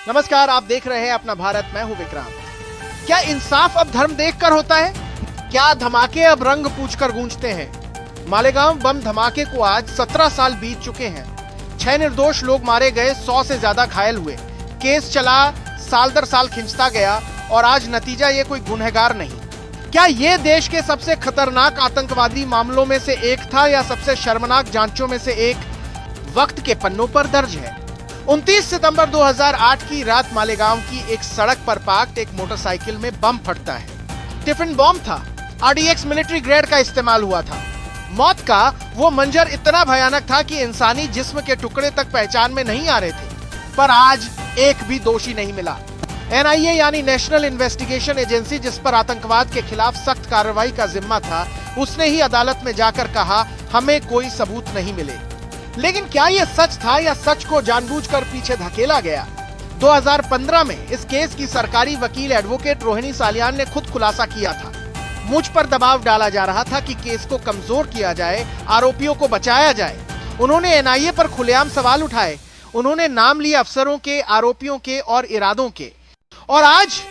नमस्कार, आप देख रहे हैं अपना भारत, मैं हूं विक्रांत। क्या इंसाफ अब धर्म देखकर होता है? क्या धमाके अब रंग पूछकर गूंजते हैं? मालेगांव बम धमाके को आज 17 साल बीत चुके हैं। 6 निर्दोष लोग मारे गए, 100 से ज्यादा घायल हुए। केस चला, साल दर साल खिंचता गया और आज नतीजा ये कोई गुनहगार नहीं। क्या ये देश के सबसे खतरनाक आतंकवादी मामलों में से एक था या सबसे शर्मनाक जांचों में से एक वक्त के पन्नों पर दर्ज है? 29 सितंबर 2008 की रात मालेगांव की एक सड़क पर पार्क्ड एक मोटरसाइकिल में बम फटता है। टिफिन बॉम्ब था, RDX मिलिट्री ग्रेड का इस्तेमाल हुआ था। मौत का वो मंजर इतना भयानक था कि इंसानी जिस्म के टुकड़े तक पहचान में नहीं आ रहे थे। पर आज एक भी दोषी नहीं मिला। NIA यानी नेशनल इन्वेस्टिगेशन एजेंसी, जिस पर आतंकवाद के खिलाफ सख्त कार्रवाई का जिम्मा था, उसने ही अदालत में जाकर कहा हमें कोई सबूत नहीं मिले। लेकिन क्या यह सच था या सच को जानबूझकर पीछे धकेला गया? 2015 में इस केस की सरकारी वकील एडवोकेट रोहिणी सालियान ने खुद खुलासा किया था। मुझ पर दबाव डाला जा रहा था कि केस को कमजोर किया जाए, आरोपियों को बचाया जाए। उन्होंने NIA पर खुलेआम सवाल उठाए। उन्होंने नाम लिए अफसरों के, आरोपियों के और इरादों के। और आज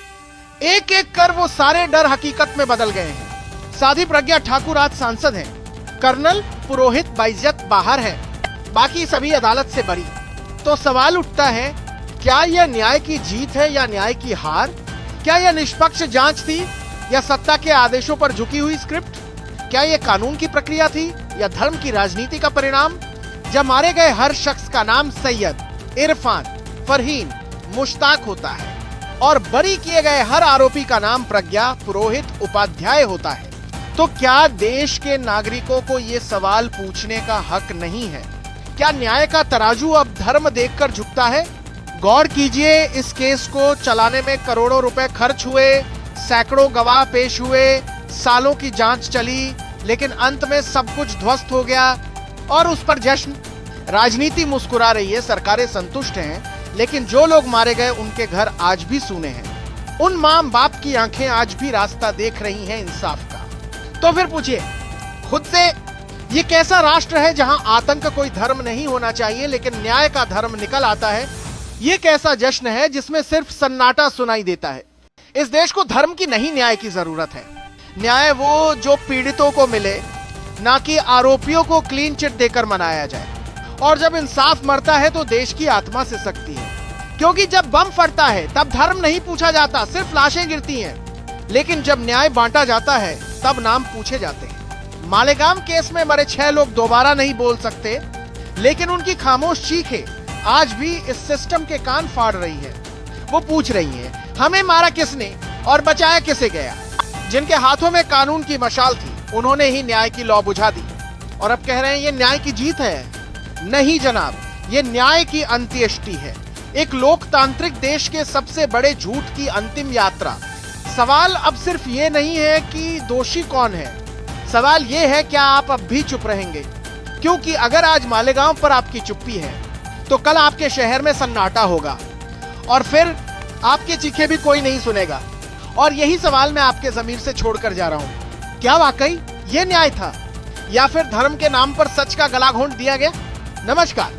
एक एक कर वो सारे डर हकीकत में बदल गए हैं। साध्वी प्रज्ञा ठाकुर आज सांसद हैं। कर्नल पुरोहित बाइज्जत बाहर है, बाकी सभी अदालत से बरी। तो सवाल उठता है, क्या यह न्याय की जीत है या न्याय की हार? क्या यह निष्पक्ष जांच थी या सत्ता के आदेशों पर झुकी हुई स्क्रिप्ट? क्या यह कानून की प्रक्रिया थी या धर्म की राजनीति का परिणाम? जब मारे गए हर शख्स का नाम सैयद, इरफान, फरहीन, मुश्ताक होता है और बरी किए गए हर आरोपी का नाम प्रज्ञा, पुरोहित, उपाध्याय होता है, तो क्या देश के नागरिकों को ये सवाल पूछने का हक नहीं है? क्या न्याय का तराजू अब धर्म देखकर झुकता है? गौर कीजिए, इस केस को चलाने में करोड़ों रुपए खर्च हुए, सैकड़ों गवाह पेश हुए, सालों की जांच चली, लेकिन अंत में सब कुछ ध्वस्त हो गया और उस पर जश्न। राजनीति मुस्कुरा रही है, सरकारें संतुष्ट हैं, लेकिन जो लोग मारे गए उनके घर आज भी सूने हैं। उन मां बाप की आंखें आज भी रास्ता देख रही हैं इंसाफ का। तो फिर पूछिए खुद से, ये कैसा राष्ट्र है जहां आतंक कोई धर्म नहीं होना चाहिए लेकिन न्याय का धर्म निकल आता है? ये कैसा जश्न है जिसमें सिर्फ सन्नाटा सुनाई देता है? इस देश को धर्म की नहीं, न्याय की जरूरत है। न्याय वो जो पीड़ितों को मिले, ना कि आरोपियों को क्लीन चिट देकर मनाया जाए। और जब इंसाफ मरता है तो देश की आत्मा सिसकती है, क्योंकि जब बम फटता है तब धर्म नहीं पूछा जाता, सिर्फ लाशें गिरती हैं। लेकिन जब न्याय बांटा जाता है तब नाम पूछे जाते हैं। मालेगांव केस में मरे 6 लोग दोबारा नहीं बोल सकते, लेकिन उनकी खामोश चीखें आज भी इस सिस्टम के कान फाड़ रही है। वो पूछ रही है, हमें मारा किसने और बचाया किसे गया? जिनके हाथों में कानून की मशाल थी, उन्होंने ही न्याय की लौ बुझा दी और अब कह रहे हैं ये न्याय की जीत है। नहीं जनाब, ये न्याय की अंत्येष्टि है, एक लोकतांत्रिक देश के सबसे बड़े झूठ की अंतिम यात्रा। सवाल अब सिर्फ ये नहीं है कि दोषी कौन है, सवाल ये है क्या आप अब भी चुप रहेंगे? क्योंकि अगर आज मालेगांव पर आपकी चुप्पी है तो कल आपके शहर में सन्नाटा होगा और फिर आपके चीखे भी कोई नहीं सुनेगा। और यही सवाल मैं आपके ज़मीर से छोड़कर जा रहा हूं, क्या वाकई ये न्याय था या फिर धर्म के नाम पर सच का गला घोंट दिया गया? नमस्कार।